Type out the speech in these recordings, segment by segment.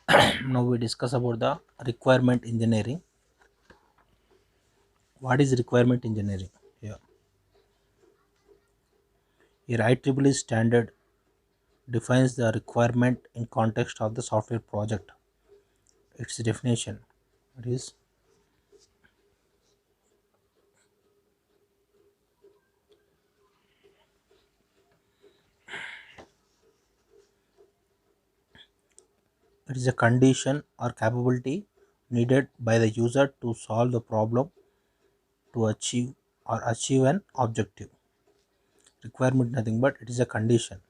Now we discuss about the requirement engineering. What is requirement engineering? Yeah. Here IEEE standard defines the requirement in context of the software project. Its definition it is it is a condition or capability needed by the user to solve the problem to achieve an objective. Requirement nothing but it is a condition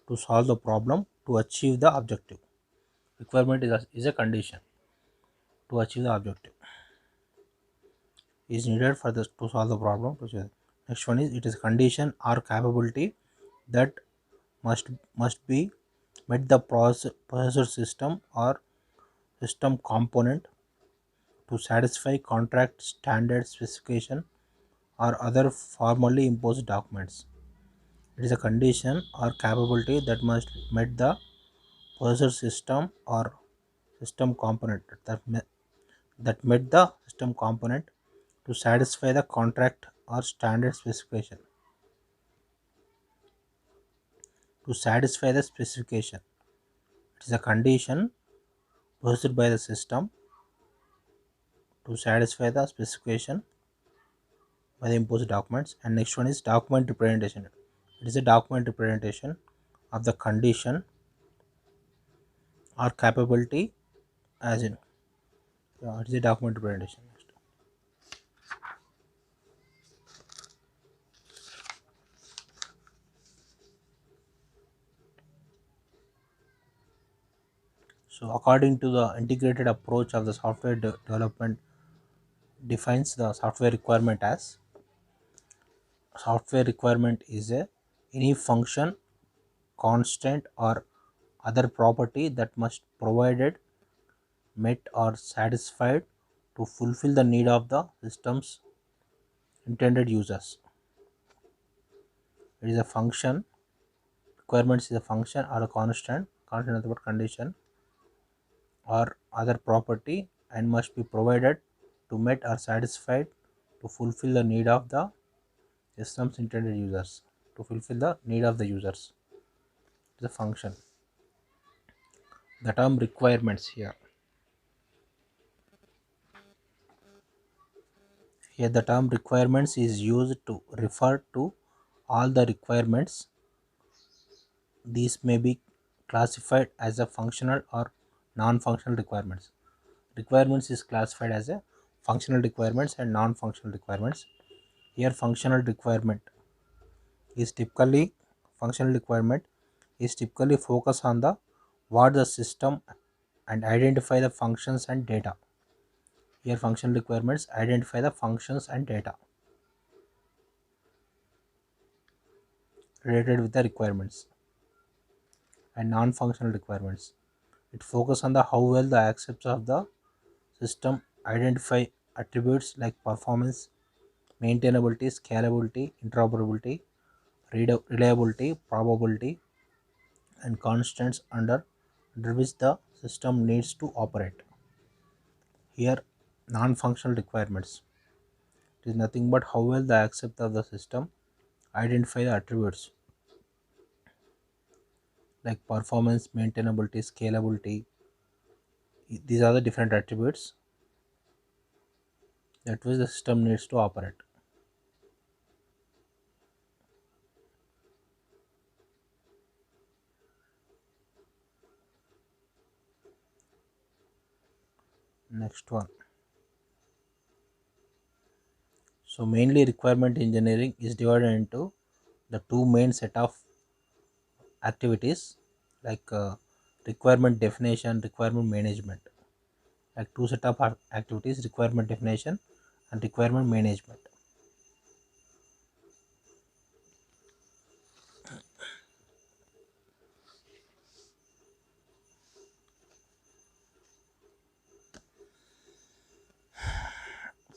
to solve the problem to achieve the objective. Requirement is a condition to achieve the objective is needed for this to solve the problem. Next one is it is condition or capability that must be met the processor system or system component to satisfy contract standard specification or other formally imposed documents. It is a condition or capability that must met the processor system or system component that met the system component to satisfy the contract or standard specification. To satisfy the specification, it is a condition posed by the system to satisfy the specification by the imposed documents. And next one is document representation. It is a document representation of the condition or capability as in it is a document representation. So according to the integrated approach of the software development defines the software requirement as software requirement is a any function constant or other property that must provided met or satisfied to fulfill the need of the system's intended users. It is a function requirements is a function or a constant is about condition or other property and must be provided to met or satisfied to fulfill the need of the system's intended users. To fulfill the need of the users. It is a function. The term requirements here. Here the term requirements is used to refer to all the requirements. These may be classified as a functional or non-functional requirements. Requirements is classified as a functional requirements and non-functional requirements. Here is typically functional requirement is typically focused on the what the system and identify the functions and data. Here functional requirements identify the functions and data related with the requirements. And non-functional requirements it focuses on the how well the aspects of the system identify attributes like performance, maintainability, scalability, interoperability, reliability, probability, and constants under which the system needs to operate. Here, non-functional requirements it is nothing but how well the accept of the system identify the attributes like performance, maintainability, scalability. These are the different attributes that which the system needs to operate. Next one. So mainly requirement engineering is divided into the two main set of activities like requirement definition, requirement management. Like two set of activities, requirement definition and requirement management.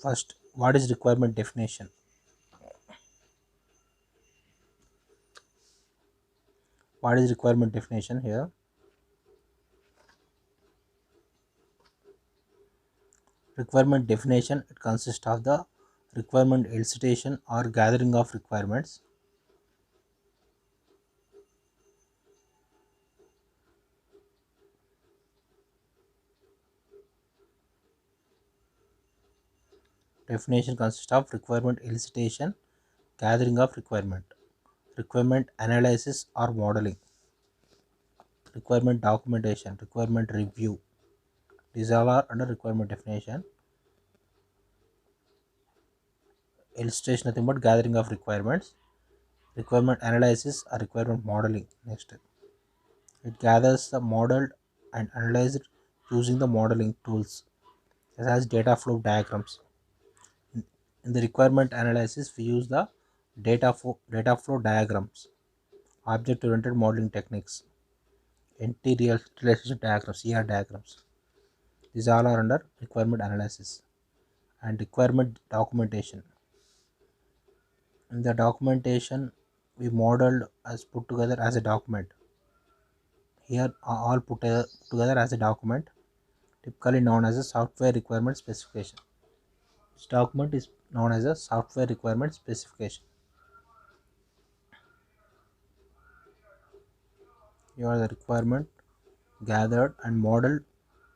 First, what is requirement definition? What is requirement definition here? Requirement definition, it consists of the requirement elicitation or gathering of requirements. Definition consists of requirement elicitation, gathering of requirement analysis or modeling, requirement documentation, requirement review. These all are under requirement definition. Elicitation nothing but gathering of requirements. Requirement analysis or requirement modeling. Next, it gathers the modeled and analyzed using the modeling tools such as data flow diagrams. In the requirement analysis, we use the data flow diagrams, object oriented modeling techniques, entity relationship diagrams, ER diagrams. These all are under requirement analysis. And requirement documentation. In the documentation, we modeled as put together as a document. Here are all put together as a document, typically known as a software requirement specification. This document is known as a software requirement specification. Here are the requirement gathered and modeled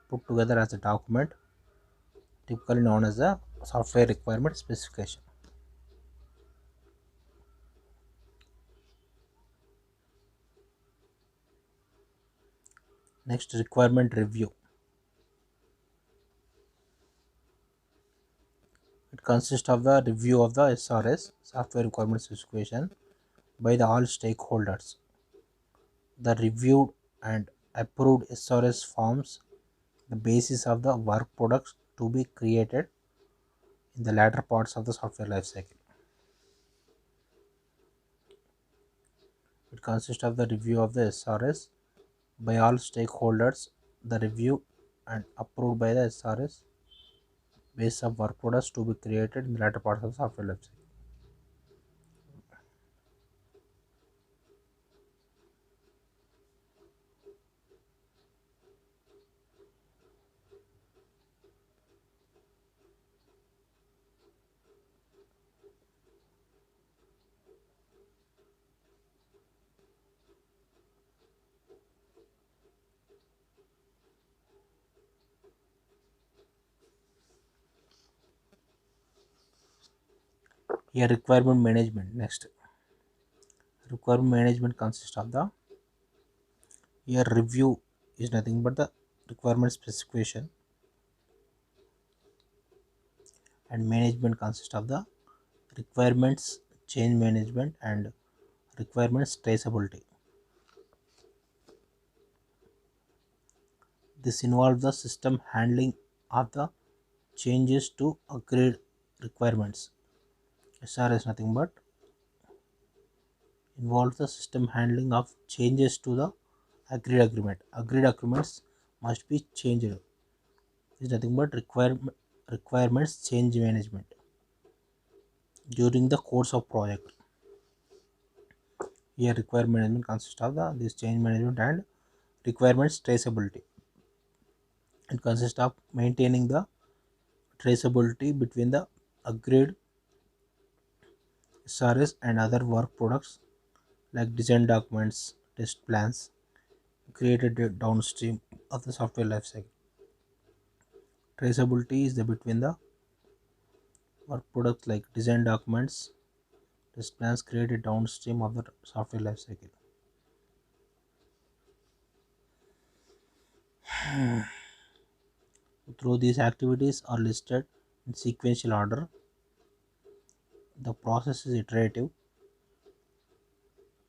put together as a document, typically known as a software requirement specification. Next, requirement review. It consists of the review of the SRS, software requirement specification, by the all stakeholders. The reviewed and approved SRS forms the basis of the work products to be created in the latter parts of the software lifecycle. It consists of the review of the SRS by all stakeholders, the review and approved by the SRS base of work products to be created in the latter parts of the software lifecycle. Here, requirement management. Next, requirement management consists of the here review is nothing but the requirement specification, and management consists of the requirements change management and requirements traceability. This involves the system handling of the changes to agreed requirements. SR is nothing but involves the system handling of changes to the agreed agreement. Agreed agreements must be changed. Is nothing but requirements change management during the course of project. Here, requirement management consists of the this change management and requirements traceability. It consists of maintaining the traceability between the agreed SRS and other work products like design documents, test plans created downstream of the software lifecycle. Traceability is the between the work products like design documents, test plans created downstream of the software lifecycle. Through these activities are listed in sequential order. The process is iterative,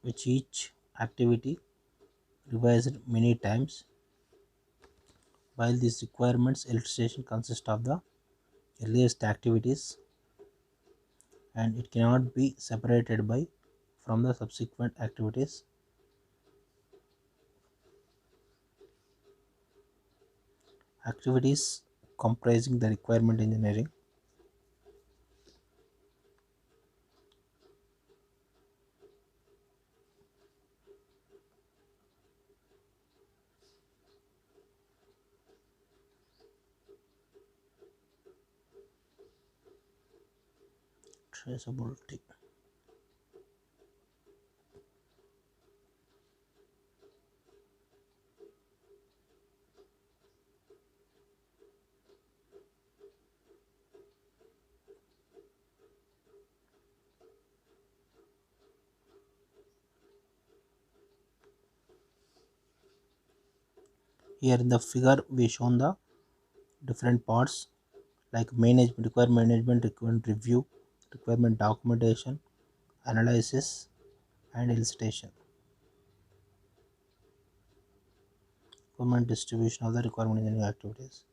which each activity revised many times. While these requirements illustration consist of the earliest activities and it cannot be separated by from the subsequent activities. Activities comprising the requirement engineering, traceability. Here in the figure we shown the different parts like management, requirement management, requirement review, requirement documentation, analysis, and elicitation. Requirement distribution of the requirement engineering activities.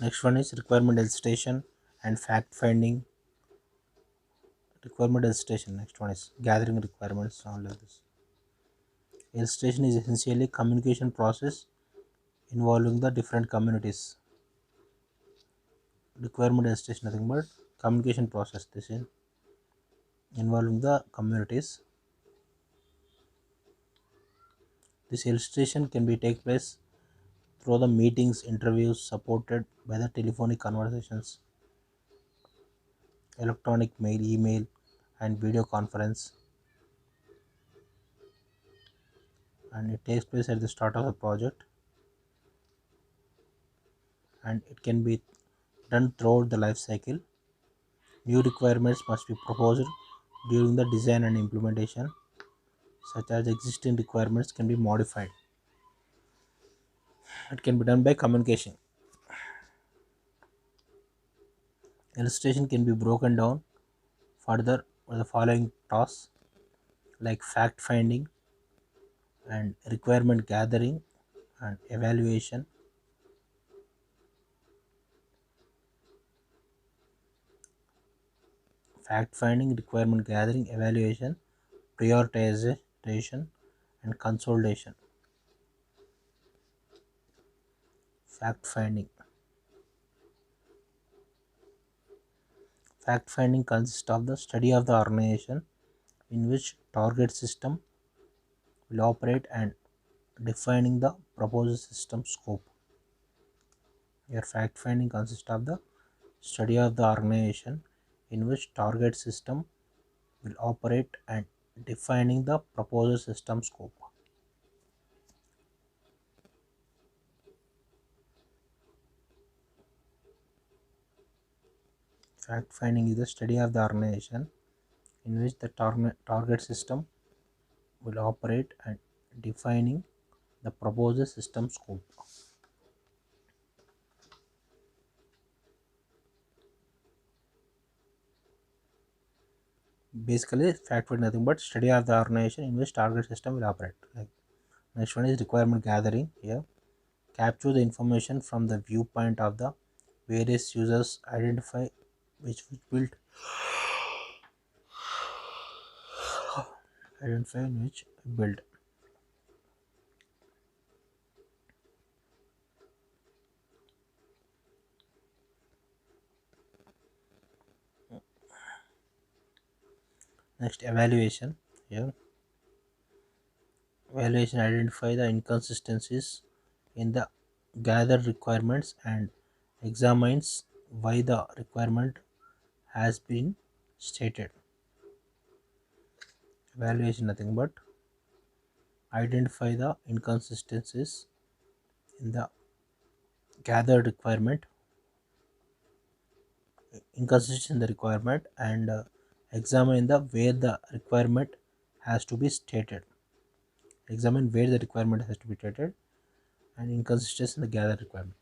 Next one is requirement elicitation and fact finding. Requirement elicitation. Next one is gathering requirements. All of this. Elicitation is essentially communication process involving the different communities. Requirement elicitation nothing but communication process. This is involving the communities. This illustration can be take place through the meetings, interviews supported by the telephonic conversations, electronic mail, email, and video conference, and it takes place at the start of the project, and it can be done throughout the life cycle. New requirements must be proposed during the design and implementation, such as existing requirements can be modified. It can be done by communication. Illustration can be broken down further with the following tasks like fact finding and requirement gathering and evaluation, fact finding, requirement gathering, evaluation, prioritization, and consolidation. Fact finding. Fact finding consists of the study of the organization in which target system will operate and defining the proposed system scope. Here, fact finding consists of the study of the organization in which target system will operate and defining the proposed system scope. Fact finding is the study of the organization in which the target system will operate and defining the proposed system scope. Basically, fact finding nothing but study of the organization in which target system will operate. Like next one is requirement gathering. Here, capture the information from the viewpoint of the various users, identify which build, identify which build. Next, evaluation. Here, evaluation identify the inconsistencies in the gathered requirements and examines why the requirement has been stated. Evaluation nothing but identify the inconsistencies in the gathered requirement, inconsistency in the requirement, and examine the where the requirement has to be stated. Examine where the requirement has to be stated and inconsistency in the gathered requirement.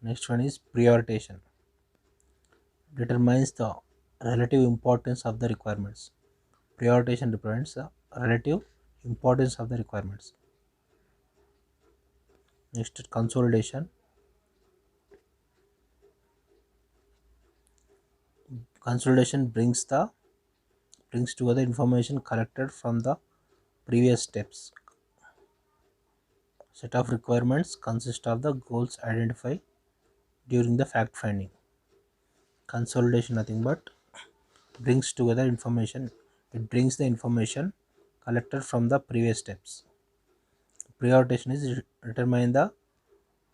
Next one is prioritization. Determines the relative importance of the requirements. Prioritization represents the relative importance of the requirements. Next, consolidation. Consolidation brings together information collected from the previous steps. Set of requirements consist of the goals identified during the fact finding. Consolidation nothing but brings together information. It brings the information collected from the previous steps. Prioritization is determine the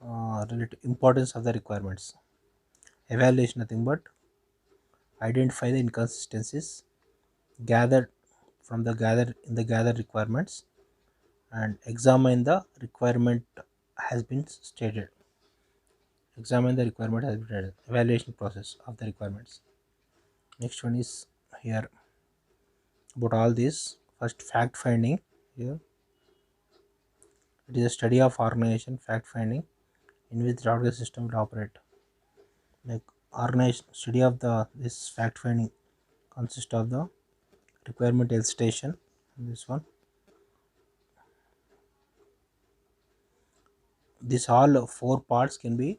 relative importance of the requirements. Evaluation nothing but identify the inconsistencies gathered from the gathered requirements and examine the requirement has been stated. Examine the requirement has been stated. Evaluation process of the requirements. Next one is here about all this. First, fact finding. Here it is a study of organization fact finding in which the organization system will operate. Like organization study of the this fact finding consists of the requirement elicitation. This one. This all four parts can be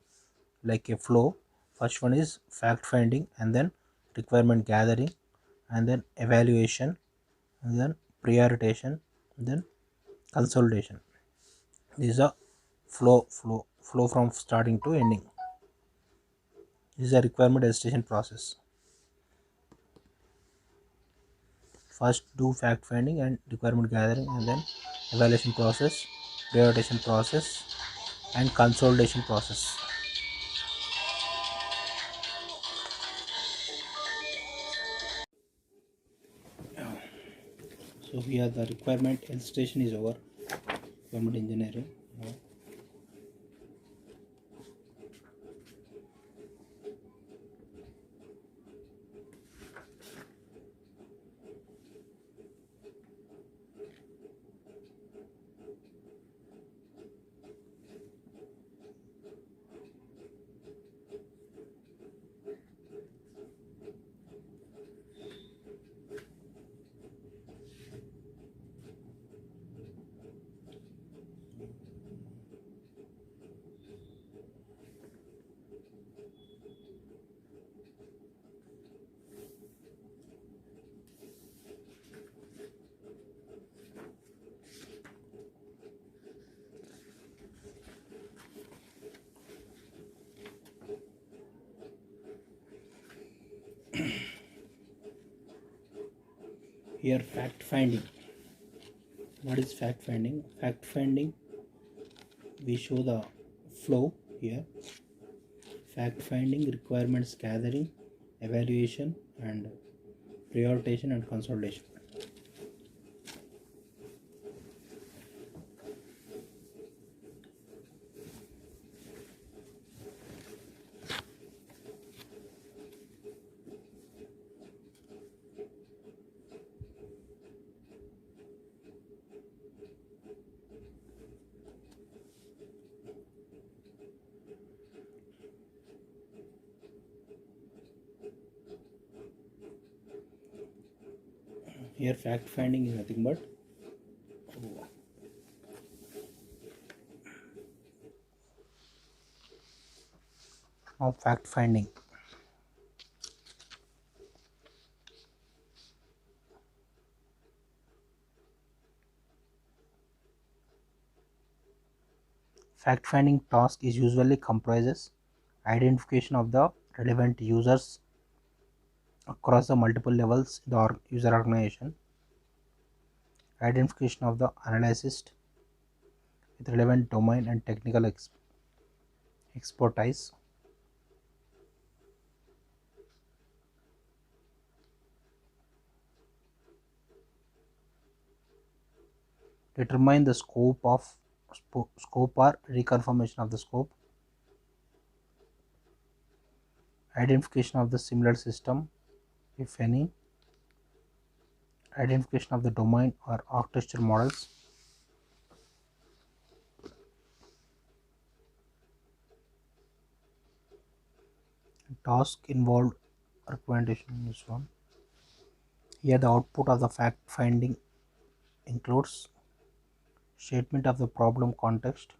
like a flow. First one is fact finding, and then requirement gathering, and then evaluation, and then prioritization, and then consolidation. This is a flow from starting to ending. This is a requirement elicitation process. First do fact finding and requirement gathering, and then evaluation process, prioritization process, and consolidation process. So here the requirement elicitation is over. Requirement engineering. Here fact finding. What is fact finding? Fact finding, we show the flow here. Fact finding, requirements gathering, evaluation, and prioritization and consolidation. Here fact finding is nothing but now fact finding. Fact finding task is usually comprises identification of the relevant users across the multiple levels in the user organization, identification of the analyst with relevant domain and technical expertise, determine the scope or reconfirmation of the scope, identification of the similar system if any, identification of the domain or architecture models, task involved recommendation is one. Here the output of the fact finding includes statement of the problem context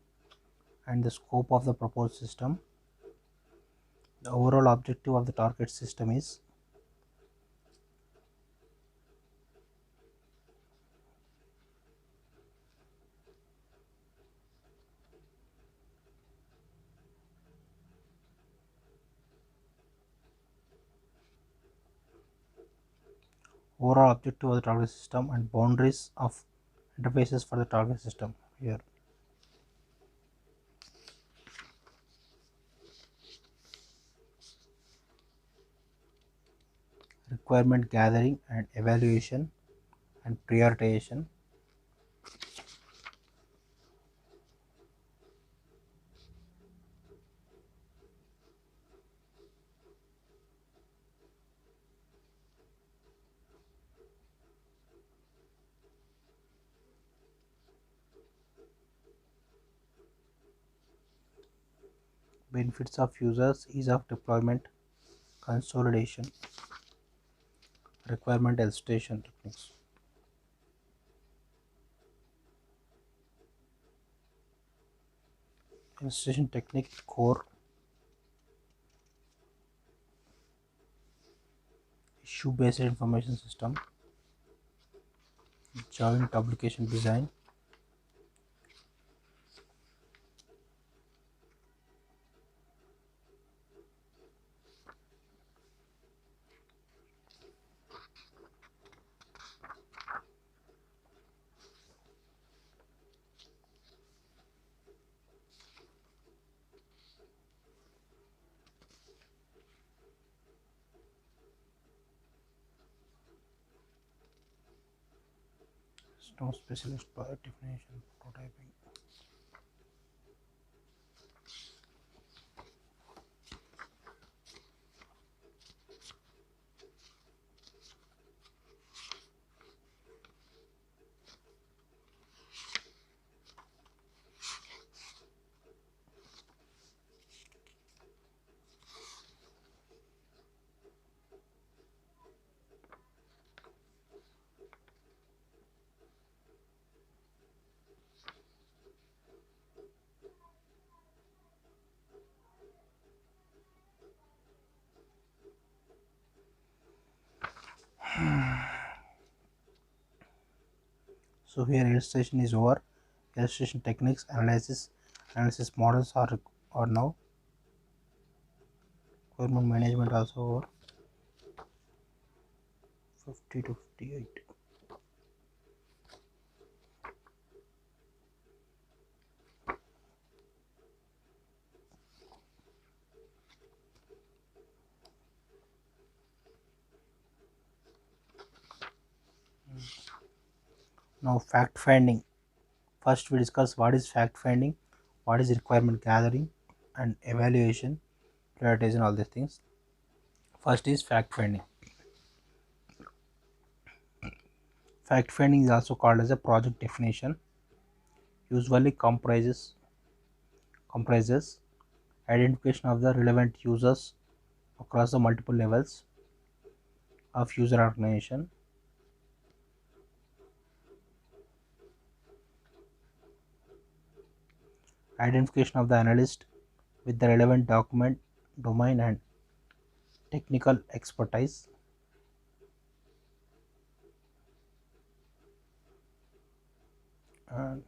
and the scope of the proposed system. The overall objective of the target system is overall objective of the target system, and boundaries of interfaces for the target system. Here, requirement gathering and evaluation and prioritization. Benefits of users: ease of deployment, consolidation, requirement elicitation techniques. Elicitation technique core: issue based information system, joint application design, system specialist, product definition, prototyping. So here illustration is over. Illustration techniques, analysis models are now. Requirement management also over. 50 to 58. Now fact finding. First we discuss what is fact finding, what is requirement gathering and evaluation, prioritization, all these things. First is fact finding. Fact finding is also called as a project definition. Usually comprises identification of the relevant users across the multiple levels of user organization, identification of the analyst with the relevant domain and technical expertise, and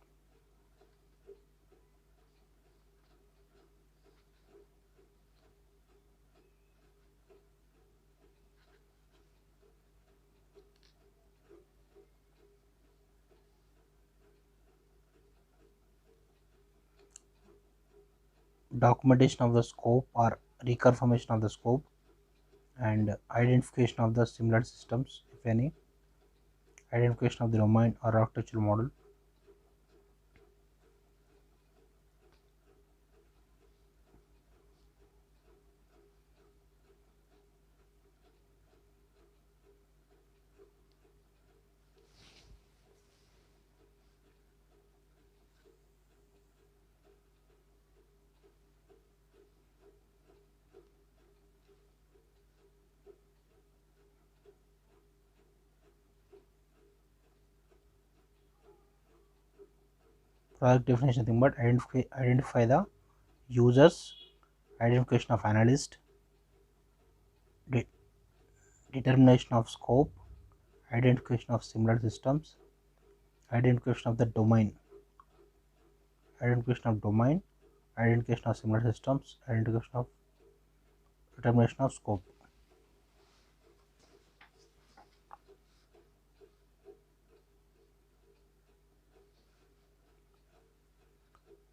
documentation of the scope or reconfirmation of the scope, and identification of the similar systems, if any, identification of the domain or architectural model. Project definition thing, but identify the users, identification of analyst, de- determination of scope, identification of similar systems, identification of the domain, identification of domain, identification of similar systems, identification of determination of scope.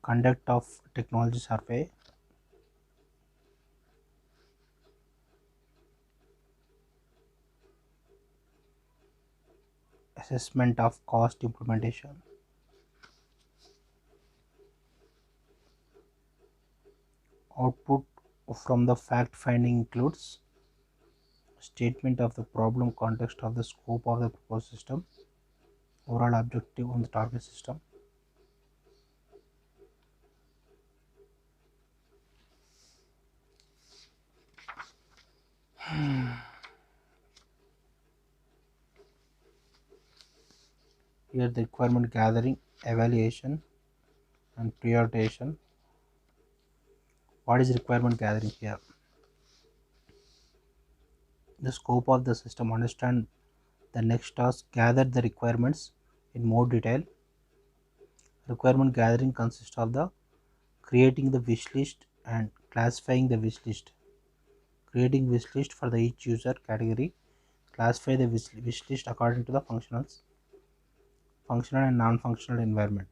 conduct of technology survey, assessment of cost implementation, output from the fact finding includes statement of the problem, context of the scope of the proposed system, overall objective on the target system. Here the requirement gathering, evaluation and prioritization. What is requirement gathering here? The scope of the system, understand the next task, gather the requirements in more detail. Requirement gathering consists of the creating the wish list and classifying the wish list. Creating wish list for the each user category, classify the wish list according to the functional and non-functional environment.